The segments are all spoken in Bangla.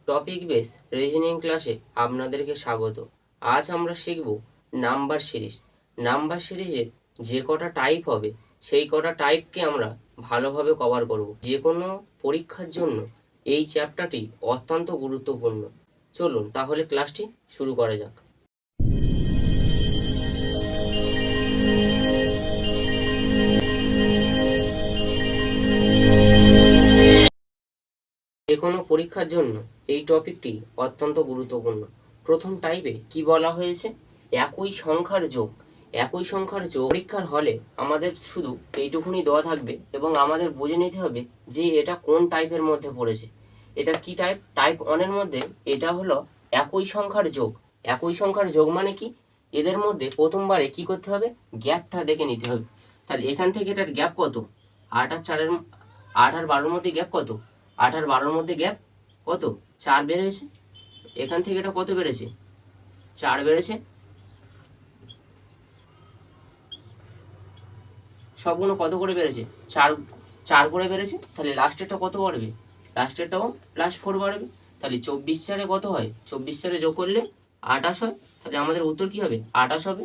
টপিক বেস রিজনিং ক্লাসে আপনাদেরকে স্বাগত। আজ আমরা শিখব নাম্বার সিরিজ। নাম্বার সিরিজের যে কটা টাইপ হবে সেই কটা টাইপকে আমরা ভালোভাবে কভার করব। যে কোনো পরীক্ষার জন্য এই চ্যাপ্টারটি অত্যন্ত গুরুত্বপূর্ণ। চলুন তাহলে ক্লাসটি শুরু করা যাক। যে কোনো পরীক্ষার জন্য এই টপিকটি অত্যন্ত গুরুত্বপূর্ণ। প্রথম টাইপে কি বলা হয়েছে? একই সংখ্যার যোগ। একই সংখ্যার যোগ পরীক্ষার হলে আমাদের শুধু এইটুকুনি দেওয়া থাকবে এবং আমাদের বুঝে নিতে হবে যে এটা কোন টাইপের মধ্যে পড়েছে। এটা কি টাইপ? টাইপ 1-এর মধ্যে এটা হলো একই সংখ্যার যোগ। একই সংখ্যার যোগ মানে কি? এদের মধ্যে প্রথমবারে কি করতে হবে? গ্যাপটা দেখে নিতে হবে। তাহলে এখান থেকে এটার গ্যাপ কত? 8 আর 12-এর মধ্যে গ্যাপ কত? 8 আর 12-এর মধ্যে গ্যাপ কত? 4 বেড়েছে। এখান থেকে এটা কত বেড়েছে? 4 বেড়েছে। সবগুলো কত করে বেড়েছে? 4 করে বেড়েছে। তাহলে লাস্টেরটা কত বাড়বে? লাস্টেরটাও +4 বাড়বে। তাহলে 24 4-এ কত হয়? 24 4-এ যোগ করলে 28 হয়। তাহলে আমাদের উত্তর কি হবে? 28 হবে।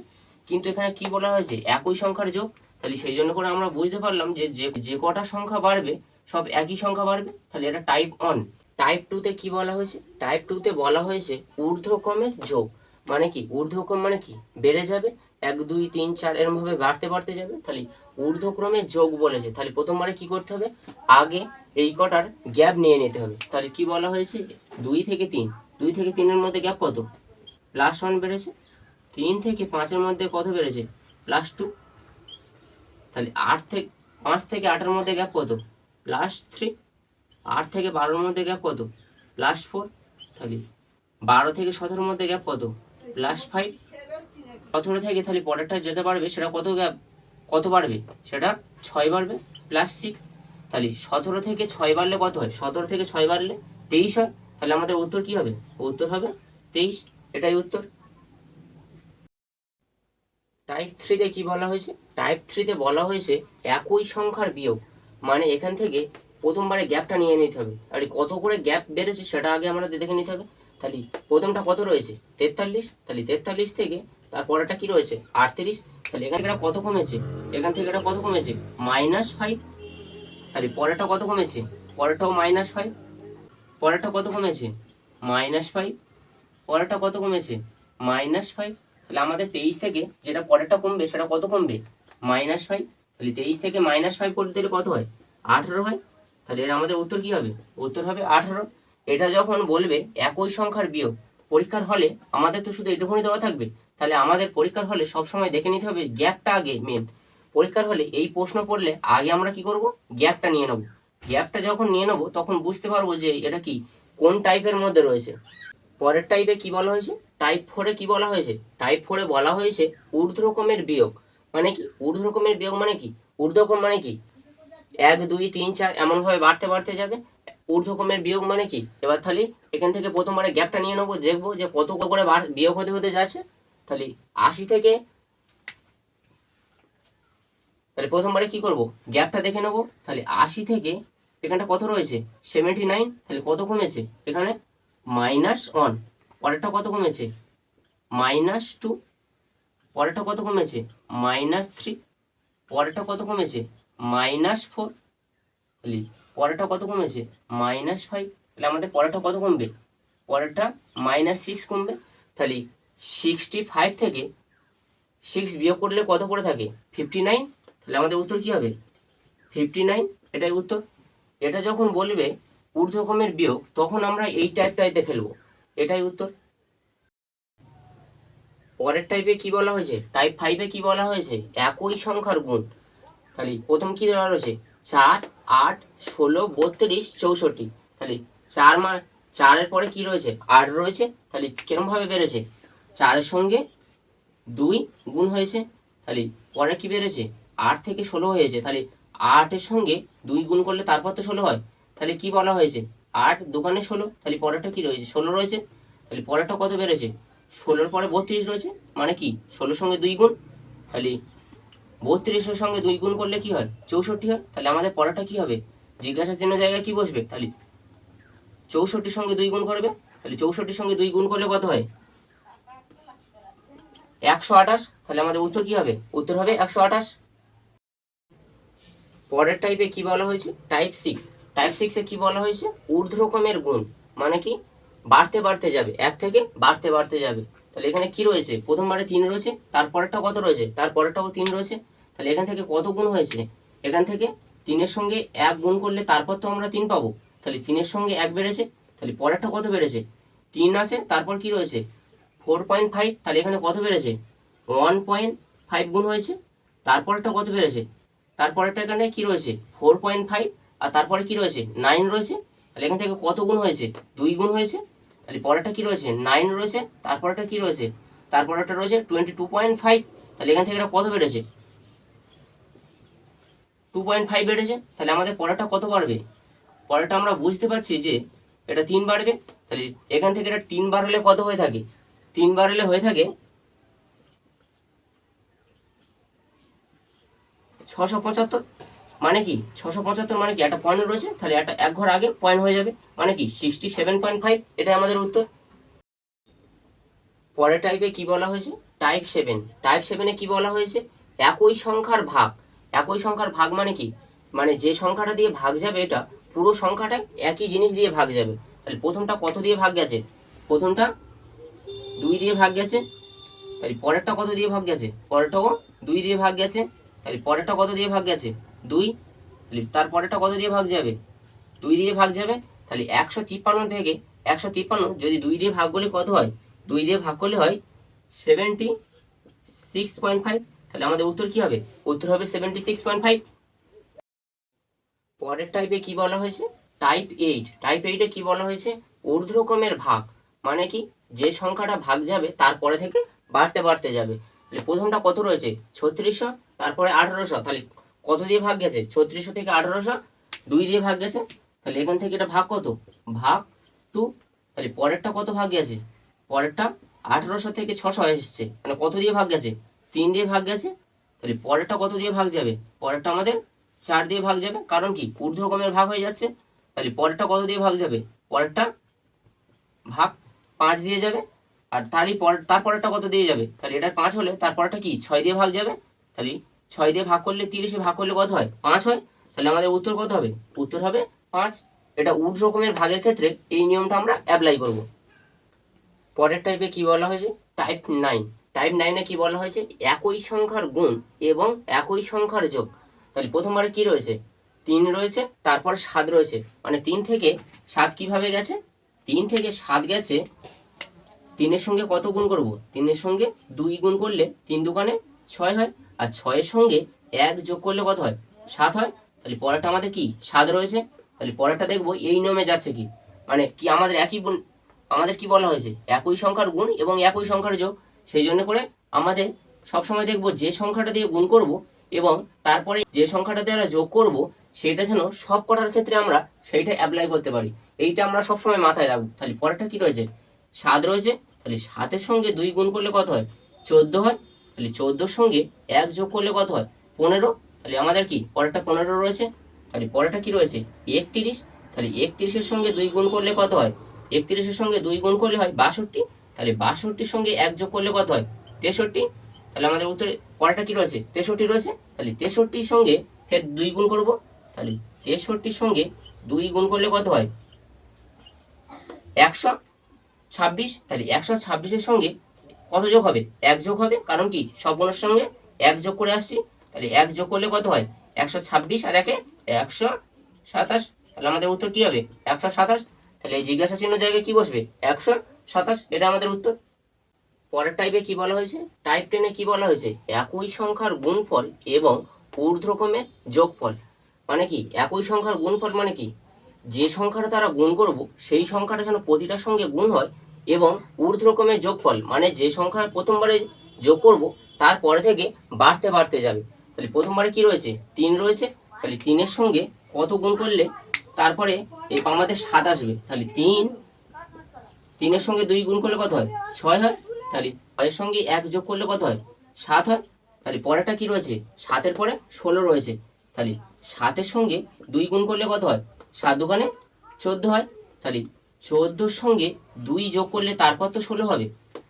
কিন্তু এখানে কি বলা হয়েছে? একই সংখ্যার যোগ। তাহলে সেই জন্য করে আমরা বুঝতে পারলাম যে যে কটা সংখ্যা বাড়বে সব একই সংখ্যা বাড়বে। তাহলে এটা টাইপ 1। টাইপ 2-তে কি বলা হয়েছে? টাইপ 2-তে বলা হয়েছে ঊর্ধ্বক্রমের যোগ। মানে কি? ঊর্ধ্বক্রম মানে কি? বেড়ে যাবে, 1 2 3 4 এরমভাবে বাড়তে বাড়তে যাবে। তাহলে ঊর্ধ্বক্রমে যোগ বলেছে। তাহলে প্রথমবারে কি করতে হবে? আগে এই কটার গ্যাপ নিয়ে নিতে হবে। তাহলে কি বলা হয়েছে? 2 থেকে 3। 2 থেকে 3-এর মধ্যে গ্যাপ কত? +1 বেড়েছে। 3 থেকে 5-এর মধ্যে কত বেড়েছে? +2। তাহলে 5 থেকে 8-এর মধ্যে গ্যাপ কত? +3। 8 থেকে 12-এর মধ্যে গ্যাপ কত? +4। তাহলে 12 থেকে 17-এর মধ্যে গ্যাপ কত? +5। 17 থেকে তাহলে পরেরটা যেটা বাড়বে সেটা কত বাড়বে? সেটা 6 বাড়বে, +6। তাহলে 17 থেকে 6 বাড়লে কত হয়? 17 থেকে 6 বাড়লে 23 হয়। তাহলে আমাদের উত্তর কি হবে? উত্তর হবে 23। এটাই উত্তর। টাইপ 3-তে কি বলা হয়েছে? টাইপ 3-তে বলা হয়েছে একই সংখ্যার বিয়োগ। মানে এখান থেকে প্রথমবারে গ্যাপটা নিয়ে নিতে হবে। আর কত করে গ্যাপ বেড়েছে সেটা আগে আমাদের দেখে নিতে হবে। তাহলে প্রথমটা কত রয়েছে? 43। তাহলে 43 থেকে তারপরেটা কি রয়েছে? 38। তাহলে এখান থেকে এটা কত কমেছে? এখান থেকে এটা কত কমেছে? -5। তাহলে পরেরটা কত কমেছে? পরেরটাও -5। পরেরটা কত কমেছে? -5। পরেরটা কত কমেছে? -5। তাহলে আমাদের 23 থেকে যেটা পরেরটা কমবে সেটা কত কমবে? -5। তাহলে 23 থেকে -5 করে দিলে কত হয়? 18 হয়। তাহলে এর আমাদের উত্তর কি হবে? উত্তর হবে 18। এটা যখন বলবে একই সংখ্যার বিয়োগ পরীক্ষার হলে আমাদের তো শুধু এটুকুনি দেওয়া থাকবে। তাহলে আমাদের পরীক্ষার হলে সবসময় দেখে নিতে হবে গ্যাপটা আগে মেন। পরীক্ষার হলে এই প্রশ্ন পড়লে আগে আমরা কি করব? গ্যাপটা নিয়ে নেব। গ্যাপটা যখন নিয়ে নেব তখন বুঝতে পারবো যে এটা কি কোন টাইপের মধ্যে রয়েছে। পরের টাইপে কি বলা হয়েছে? টাইপ 4-এ কি বলা হয়েছে? টাইপ 4-এ বলা হয়েছে ঊর্ধ্বক্রমের বিয়োগ। মানে কি? ঊর্ধ্বক্রমের বিয়োগ মানে কি? ঊর্ধ্বক্রম মানে কি? 1 2 3 4 এমনভাবে বাড়তে বাড়তে যাবে। ঊর্ধ্বক্রমের বিয়োগ মানে কি? এবার তাহলে এখান থেকে প্রথমবারে গ্যাপটা নিয়ে নেবো, দেখবো যে কত করে বিয়োগ হতে হতে যাচ্ছে। তাহলে 80 থেকে, তাহলে প্রথমবারে কি করব? গ্যাপটা দেখে নেবো। তাহলে 80 থেকে এখানটা কত রয়েছে? 79। তাহলে কত কমেছে? এখানে -1। পরেরটা কত কমেছে? -2। পরেরটা কত কমেছে? -3। পরেরটা কত কমেছে? -4। তাহলে পরেরটা কত কমেছে? -5। তাহলে আমাদের পরেরটা কত কমবে? পরেরটা -6 কমবে। তাহলে 65 থেকে 6 বিয়োগ করলে কত পড়ে থাকে? 59। তাহলে আমাদের উত্তর কি হবে? 59। এটাই উত্তর। এটা যখন বলবে ঊর্ধ্বক্রমের বিয়োগ তখন আমরা এই টাইপটাইতে ফেলবো। এটাই উত্তর। পরের টাইপে কি বলা হয়েছে? টাইপ 5-এ কি বলা হয়েছে? একই সংখ্যার গুণ। তাহলে প্রথম কি দেওয়া রয়েছে? 4 8 16 32 64। তাহলে 4-এর পরে কি রয়েছে? 8 রয়েছে। তাহলে কিরমভাবে বেড়েছে? 4-এর সঙ্গে 2 গুণ হয়েছে। তাহলে পরে কি বেড়েছে? 8 থেকে 16 হয়েছে। তাহলে 8-এর সঙ্গে 2 গুণ করলে তারপর তো 16 হয়। তাহলে কি বলা হয়েছে? 8 দোকানে 16। তাহলে পরেরটা কি রয়েছে? 16 রয়েছে। তাহলে পরেরটা কত বেড়েছে? 16-এর পরে 32 রয়েছে। মানে কি? 16-এর সঙ্গে 2 গুণ। তাহলে 32-এর সঙ্গে 2 গুণ করলে কি হয়? 64 হয়। তাহলে আমাদের পরেরটা কি হবে? জিজ্ঞাসা চিহ্ন জায়গায় কি বসবে? তাহলে 64 সঙ্গে 2 গুণ করবে, তাহলে 64 সঙ্গে 2 গুণ করলে কত হয় 128। তাহলে আমাদের উত্তর কি হবে, উত্তর হবে 128। পরের টাইপে কি বলা হয়েছে, টাইপ 6। টাইপ 6-এ কি বলা হয়েছে, ঊর্ধ্বক্রমের গুণ, মানে কি বাড়তে বাড়তে যাবে, 1 থেকে বাড়তে বাড়তে যাবে। তাহলে এখানে কি রয়েছে, প্রথমবারে 3 রয়েছে, তারপরেরটা কত রয়েছে, তারপরেরটাও 3 রয়েছে। তাহলে এখান থেকে কত গুণ হয়েছে, এখান থেকে 3-এর সঙ্গে 1 গুণ করলে তারপর তো আমরা 3 পাবো। তাহলে 3-এর সঙ্গে 1 বেড়েছে, তাহলে পরেরটা কত বেড়েছে, 3 আছে, তারপর কি রয়েছে 4.5। তাহলে এখানে কত বেড়েছে 1.5 গুণ হয়েছে। তারপরেরটা কত বেড়েছে, তারপরেরটা এখানে কি রয়েছে 4.5, আর তারপরে কি রয়েছে 9 রয়েছে। তাহলে এখান থেকে কত গুণ হয়েছে, 2 গুণ হয়েছে। তাহলে পরেরটা কি রয়েছে 9 রয়েছে, তারপরেরটা কি রয়েছে, তারপরেরটা রয়েছে 22.5। তাহলে এখান থেকে এটা কত বেড়েছে 2.5 বেড়েছে। তাহলে আমাদের পরেরটা কত বাড়বে, পরেরটা আমরা বুঝতে পারছি যে এটা 3 বাড়বে। তাহলে এখান থেকে এটা 3 বার হলে কত হয়ে থাকে, 3 বার হলে হয়ে থাকে 675। মানে কি 675 মানে কি, একটা পয়েন্ট রয়েছে, তাহলে একটা এক ঘর আগে পয়েন্ট হয়ে যাবে, মানে কি 67.5। এটা আমাদের উত্তর। পরের টাইপে কি বলা হয়েছে, টাইপ 7। টাইপ 7-এ কি বলা হয়েছে, একই সংখ্যার ভাগ। একই সংখ্যার ভাগ মানে কি, মানে যে সংখ্যাটা দিয়ে ভাগ যাবে এটা পুরো সংখ্যাটা একই জিনিস দিয়ে ভাগ যাবে। তাহলে প্রথমটা কত দিয়ে ভাগ গেছে, প্রথমটা 2 দিয়ে ভাগ গেছে। তাহলে পরেরটা কত দিয়ে ভাগ গেছে, পরেরটাও 2 দিয়ে ভাগ গেছে। তাহলে পরেরটা কত দিয়ে ভাগ গেছে 2। তাহলে তারপরেরটা কত দিয়ে ভাগ যাবে, 2 দিয়ে ভাগ যাবে। তাহলে 153 থেকে 153 যদি 2 দিয়ে ভাগ করলে কত হয়, 2 দিয়ে ভাগ করলে হয় 76.5। তাহলে আমাদের উত্তর কি হবে, উত্তর হবে 76.5। পরের টাইপে কি বলা হয়েছে, টাইপ 8। টাইপ 8-এ কি বলা হয়েছে, ঊর্ধ্বক্রমের ভাগ, মানে কি যে সংখ্যাটা ভাগ যাবে তারপরে থেকে বাড়তে বাড়তে যাবে। তাহলে প্রথমটা কত রয়েছে 3600, তারপরে 1800। তাহলে কত দিয়ে ভাগ গেছে, 3600 থেকে 1800 2 দিয়ে ভাগ গেছে। তাহলে এখান থেকে এটা ভাগ কত, ভাগ 2। তাহলে পরেরটা কত ভাগ গেছে, পরেরটা 1800 থেকে 600 এসছে, মানে কত দিয়ে ভাগ গেছে 3 দিয়ে ভাগ গেছে। তাহলে পরেরটা কত দিয়ে ভাগ যাবে, পরেরটা আমাদের 4 দিয়ে ভাগ যাবে, কারণ কি ঊর্ধ্বক্রমের ভাগ হয়ে যাচ্ছে। তাহলে পরেরটা কত দিয়ে ভাগ যাবে, পরেরটা ভাগ 5 দিয়ে যাবে। আর তারপরেরটা কত দিয়ে যাবে, তাহলে এটা 5 হলে তারপরটা কি 6 দিয়ে ভাগ যাবে। তাহলে 6 দিয়ে ভাগ করলে 30-এ ভাগ করলে কত হয় 5 হয়। তাহলে আমাদের উত্তর কত হবে, উত্তর হবে 5। এটা ঊর্ধ্বক্রমের ভাগের ক্ষেত্রে এই নিয়মটা আমরা অ্যাপ্লাই করব। পরের টাইপে কি বলা হয়েছে, টাইপ 9। টাইপ 9-এ কি বলা হয়েছে, একই সংখ্যার গুণ এবং একই সংখ্যার যোগ। তাহলে প্রথমবারে কি রয়েছে 3 রয়েছে, তারপর 7 রয়েছে, মানে 3 থেকে 7 কিভাবে গেছে, 3 থেকে 7 গেছে। 3-এর সঙ্গে কত গুণ করব, 3-এর সঙ্গে 2 গুণ করলে 3 দুগুণে 6 হয়, আর 6-এর সঙ্গে 1 যোগ করলে কত হয় 7 হয়। তাহলে পরেরটা আমাদের কি 7 রয়েছে। তাহলে পরেরটা দেখবো এই নিয়মে যাচ্ছে কি, মানে কি আমাদের একই গুণ, আমাদের কি বলা হয়েছে একই সংখ্যার গুণ এবং একই সংখ্যার যোগ। সেই জন্য করে আমাদের সবসময় দেখব যে সংখ্যাটা দিয়ে গুণ করব এবং তারপরে যে সংখ্যাটা দিয়ে আমরা যোগ করব সেটা যেন সব কটার ক্ষেত্রে আমরা সেইটা অ্যাপ্লাই করতে পারি, এইটা আমরা সবসময় মাথায় রাখবো। তাহলে পরেরটা কি রয়েছে 7 রয়েছে, তাহলে 7-এর সঙ্গে 2 গুণ করলে কত হয় 14 হয়। তাহলে 14-এর সঙ্গে 1 যোগ করলে কত হয় 15। তাহলে আমাদের কি পরেরটা 15 রয়েছে। তাহলে পরেরটা কি রয়েছে 31। তাহলে 31-এর সঙ্গে 2 গুণ করলে কত হয়, 31-এর সঙ্গে 2 গুণ করলে হয় 62। তাহলে 62-র সঙ্গে 1 যোগ করলে কত হয় 63। তাহলে আমাদের উত্তরে পরেরটা কি রয়েছে 63 রয়েছে। তাহলে 63-র সঙ্গে ফের 2 গুণ করব। তাহলে 63-র সঙ্গে 2 গুণ করলে কত হয় 126। তাহলে 126-এর সঙ্গে কত যোগ হবে 1 যোগ হবে, কারণ কি সবগুলোর সঙ্গে 1 যোগ করে আসছি। তাহলে 1 যোগ করলে কত হয় 126, আর 1-এ 127। তাহলে আমাদের উত্তর কি হবে 127। তাহলে এই জিজ্ঞাসা চিহ্ন জায়গায় কি বসবে 127। এটা আমাদের উত্তর। পরের টাইপে কি বলা হয়েছে, টাইপ 10-এ কি বলা হয়েছে, একই সংখ্যার গুণফল এবং ঊর্ধ্বক্রমের যোগফল। মানে কি একই সংখ্যার গুণফল মানে কি যে সংখ্যাটা তারা গুণ করব সেই সংখ্যাটা যেন প্রতিটার সঙ্গে গুণ হয়, এবং ঊর্ধ্বক্রমের যোগফল মানে যে সংখ্যা প্রথমবারে যোগ করব তারপরে থেকে বাড়তে বাড়তে যাবে। তাহলে প্রথমবারে কি রয়েছে 3 রয়েছে, তাহলে 3-এর সঙ্গে কত গুণ করলে তারপরে এই আমাদের 7 আসবে। তাহলে 3-এর সঙ্গে 2 গুণ করলে কত হয় 6 হয়। তাহলে 6-এর সঙ্গে 1 যোগ করলে কত হয় 7 হয়। তাহলে পরেরটা কি রয়েছে 7-এর পরে 16 রয়েছে। তাহলে 7-এর সঙ্গে 2 গুণ করলে কত হয় 7 দুগুণে 14 হয়। তাহলে 14 সঙ্গে 2 যোগ করলে তারপর তো 16 হবে।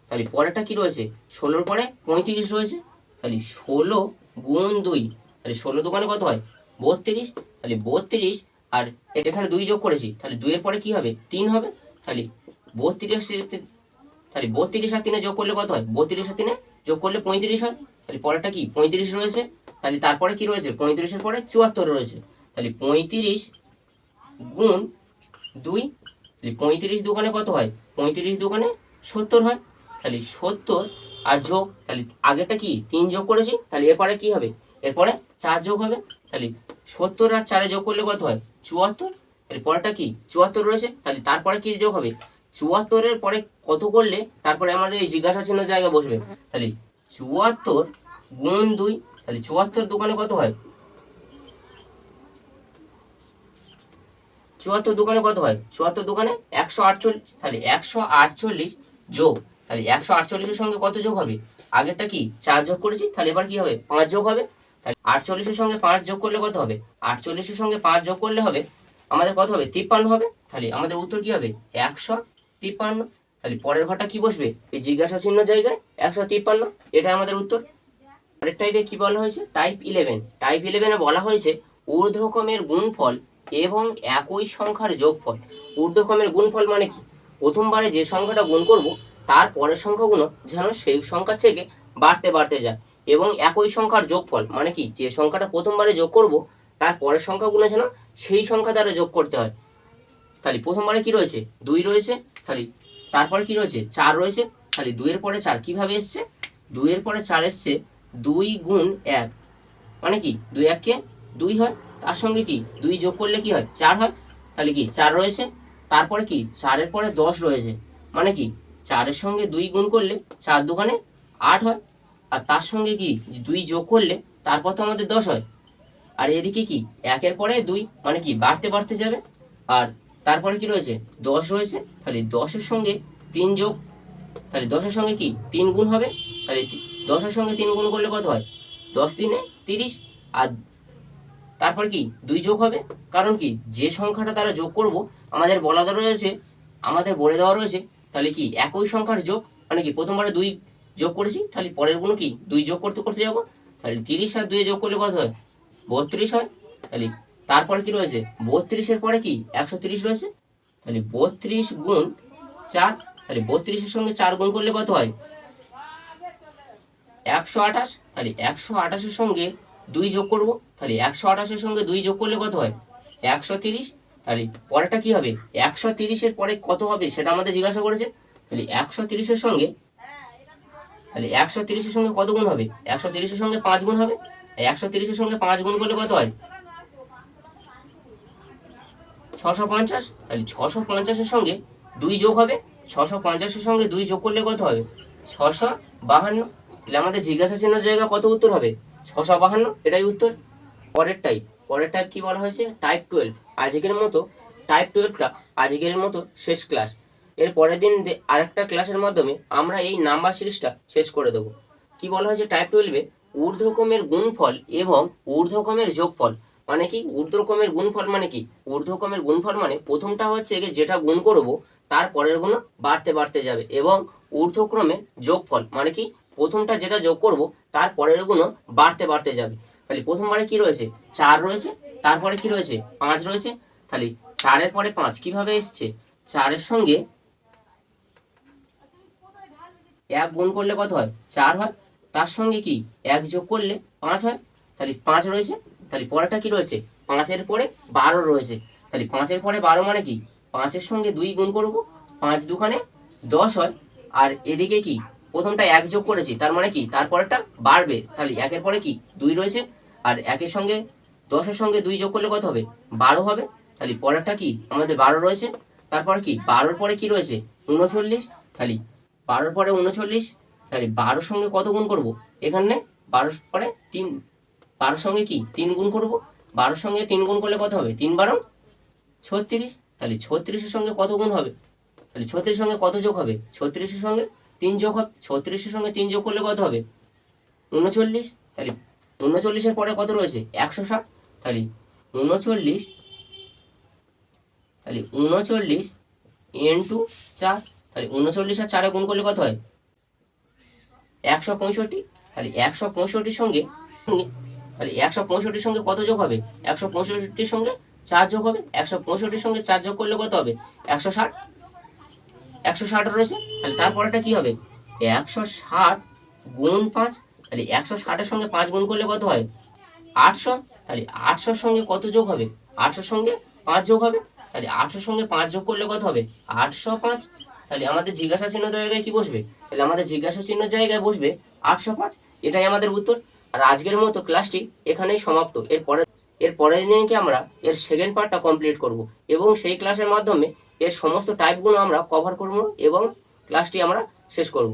তাহলে পরেরটা কি রয়েছে, 16-র পরে 35 রয়েছে। তাহলে 16 গুণ 2, তাহলে 16 দোকানে কত হয় 32। তাহলে 32 আর এখানে 2 যোগ করেছি, তাহলে 2 এর পরে কি হবে 3 হবে। তাহলে 32, তাহলে 32 আর 3 যোগ করলে কত হয়, 32 আর 3 যোগ করলে 35 হয়। তাহলে পরেরটা কি 35 রয়েছে। তাহলে তারপরে কি রয়েছে 35-এর পরে 74 রয়েছে। তাহলে 35 গুণ 2, তাহলে 35 দোকানে কত হয়, 35 দোকানে 70 হয়। তাহলে 70 আর যোগ, তাহলে আগেরটা কি 3 যোগ করেছি, তাহলে এরপরে কি হবে, এরপরে 4 যোগ হবে। তাহলে 70 আর 4 যোগ করলে কত হয় 74। তাহলে পরেরটা কি 74 রয়েছে। তাহলে তারপরে কি যোগ হবে, 74-এর পরে কত করলে তারপরে আমাদের এই জিজ্ঞাসা চিহ্ন জায়গা বসবে। তাহলে 74 গুণ 2, তাহলে 74 দোকানে কত হয়, 74 দোকানে কত হয়, 74 দোকানে 148। তাহলে 148 যোগ, তাহলে 148-এর সঙ্গে কত যোগ হবে, আগেরটা কি 4 যোগ করেছি, তাহলে এবার কি হবে 5 যোগ হবে। তাহলে 48-এর সঙ্গে 5 যোগ করলে কত হবে, 48-এর সঙ্গে 5 যোগ করলে হবে আমাদের কত হবে 53 হবে। তাহলে আমাদের উত্তর কি হবে 153। তাহলে পরের ঘরটা কি বসবে, এই জিজ্ঞাসা চিহ্ন জায়গায় 153, এটা আমাদের উত্তর। পরের টাইপে কি বলা হয়েছে, টাইপ 11। টাইপ 11-এ বলা হয়েছে ঊর্ধ্বক্রমের গুণফল এবং একই সংখ্যার যোগফল। ঊর্ধ্বক্রমের গুণফল মানে কি, প্রথমবারে যে সংখ্যাটা গুণ করব তার পরের সংখ্যাগুলো যেন সেই সংখ্যার থেকে বাড়তে বাড়তে যায়। এবং একই সংখ্যার যোগফল মানে কি, যে সংখ্যাটা প্রথমবারে যোগ করব তার পরের সংখ্যাগুলো যেন সেই সংখ্যা দ্বারা যোগ করতে হয়। তাহলে প্রথমবারে কি রয়েছে 2 রয়েছে, তাহলে তারপরে কি রয়েছে 4 রয়েছে। তাহলে 2 এর পরে 4 কিভাবে এসছে, 2 এর পরে 4 এসছে 2 গুণ 1, মানে কি 2 1-কে 2 হয়, তার সঙ্গে কি 2 যোগ করলে কি হয় 4 হয়। তাহলে কি 4 রয়েছে, তারপরে কি 4-এর পরে 10 রয়েছে, মানে কি 4-এর সঙ্গে 2 গুণ করলে 4 দোকানে 8 হয়, আর তার সঙ্গে কি 2 যোগ করলে তারপর তো আমাদের 10 হয়। আর এদিকে কি 1-এর পরে 2, মানে কি বাড়তে বাড়তে যাবে। আর তারপরে কি রয়েছে 10 রয়েছে, তাহলে 10-এর সঙ্গে 3 যোগ, তাহলে 10-এর সঙ্গে কি 3 গুণ হবে। তাহলে 10-এর সঙ্গে 3 গুণ করলে কত হয় 10 3-এ 30। আর তারপর কি 2 যোগ হবে, কারণ কি যে সংখ্যাটা তারা যোগ করব আমাদের বলা দেওয়া রয়েছে, আমাদের বলে দেওয়া রয়েছে। তাহলে কি একই সংখ্যার যোগ, মানে কি প্রথমবারে 2 যোগ করেছি, তাহলে পরের গুলো কি 2 যোগ করতে করতে যাবো। তাহলে 30 আর 2 যোগ করলে কত হয় 32 হয়। তাহলে তারপরে কি রয়েছে 32-এর পরে কি 130 রয়েছে। তাহলে 32 গুণ 4, তাহলে 32-এর সঙ্গে 4 গুণ করলে কত হয় 128। তাহলে 128-এর সঙ্গে 2 যোগ করব, তাহলে 128-এর সঙ্গে 2 যোগ করলে কত হয় 130। তাহলে পরেরটা কি হবে 130-এর পরে কত হবে সেটা আমাদের জিজ্ঞাসা করেছে। তাহলে 130-এর সঙ্গে, তাহলে 130-এর সঙ্গে কত গুণ হবে, 130-এর সঙ্গে 5 গুণ হবে। 130-এর সঙ্গে 5 গুণ করলে কত হয় 650। তাহলে 650-এর সঙ্গে 2 যোগ হবে, 650-এর সঙ্গে 2 যোগ করলে কত হবে 652। তাহলে আমাদের জিজ্ঞাসা চিহ্ন জায়গা কত উত্তর হবে 652, এটাই উত্তর। পরের টাইপ কি বলা হয়েছে, টাইপ 12। আজকের মতো টাইপ 12টা আজকের মতো শেষ ক্লাস। এর পরের দিন আরেকটা ক্লাসের মাধ্যমে আমরা এই নাম্বার সিরিজটা শেষ করে দেবো। কি বলা হয়েছে টাইপ 12-এ ঊর্ধ্বক্রমের গুণফল এবং ঊর্ধ্বক্রমের যোগফল। মানে কি ঊর্ধ্বক্রমের গুণফল মানে কি, ঊর্ধ্বক্রমের গুণফল মানে প্রথমটা হচ্ছে যেটা গুণ করব তার পরের গুণ বাড়তে বাড়তে যাবে। এবং ঊর্ধ্বক্রমের যোগফল মানে কি প্রথমটা যেটা যোগ করব তার পরের গুণ বাড়তে বাড়তে যাবে। তাহলে প্রথমবারে কি রয়েছে 4 রয়েছে, তারপরে কি রয়েছে 5 রয়েছে। তাহলে 4-এর পরে 5 কিভাবে এসছে, 4-এর সঙ্গে 1 গুণ করলে কত হয় 4 হয়, তার সঙ্গে কি 1 যোগ করলে 5 হয়। তাহলে 5 রয়েছে, তাহলে পরেরটা কি রয়েছে 5-এর পরে 12 রয়েছে। তাহলে 5-এর পরে 12 মানে কি 5-এর সঙ্গে 2 গুণ করব, 5 দুখানে 10 হয়। আর এদিকে কি প্রথমটা 1 যোগ করেছি, তার মানে কি তারপরেরটা বাড়বে। তাহলে 1-এর পরে কি 2 রয়েছে, আর 1-এর সঙ্গে 10-এর সঙ্গে 2 যোগ করলে কত হবে 12 হবে। তাহলে পরেরটা কি আমাদের 12 রয়েছে, তারপর কি 12-এর পরে কি রয়েছে 39। তাহলে 12-এর পরে 39, তাহলে 12-এর সঙ্গে কত গুণ করব, এখানে 12-এর পরে 3, 12-এর সঙ্গে কি 3 গুণ করব, 12-এর সঙ্গে 3 গুণ করলে কত হবে 3 12 36। তাহলে 36-এর সঙ্গে কত গুণ হবে, তাহলে 36-এর সঙ্গে কত যোগ হবে, 36-এর সঙ্গে 3 যোগ হবে, 36-এর সঙ্গে 3 যোগ করলে কত হবে 39। তাহলে 39-এর পরে কত রয়েছে 160। তাহলে 39, তাহলে 39 ইন্টু 4, তাহলে 39 আর 4 গুণ করলে কত হয়? 165। তাহলে 165 সঙ্গে তাহলে 165 সঙ্গে কত যোগ হবে? 165 সঙ্গে 4 যোগ হবে। 165 সঙ্গে 4 যোগ করলে কত হবে? 160। 160 রয়েছে, তাহলে তারপরেটা কি হবে? 160 গুণ 5। তাহলে 160-এর সঙ্গে 5 গুণ করলে কত হয়? 800। তাহলে 800-র সঙ্গে কত যোগ হবে? 800-র সঙ্গে 5 যোগ হবে। তাহলে 800-র সঙ্গে 5 যোগ করলে কত হবে? 805। তাহলে আমাদের জিজ্ঞাসা চিহ্ন জায়গায় কি বসবে? তাহলে আমাদের জিজ্ঞাসা চিহ্ন জায়গায় বসবে 805। এটাই আমাদের উত্তর। আর আজকের মতো ক্লাসটি এখানেই সমাপ্ত। এর পরের দিনকে আমরা এর সেকেন্ড পার্টটা কমপ্লিট করব এবং সেই ক্লাসের মাধ্যমে এর সমস্ত টাইপগুলো আমরা কভার করব এবং ক্লাসটি আমরা শেষ করব।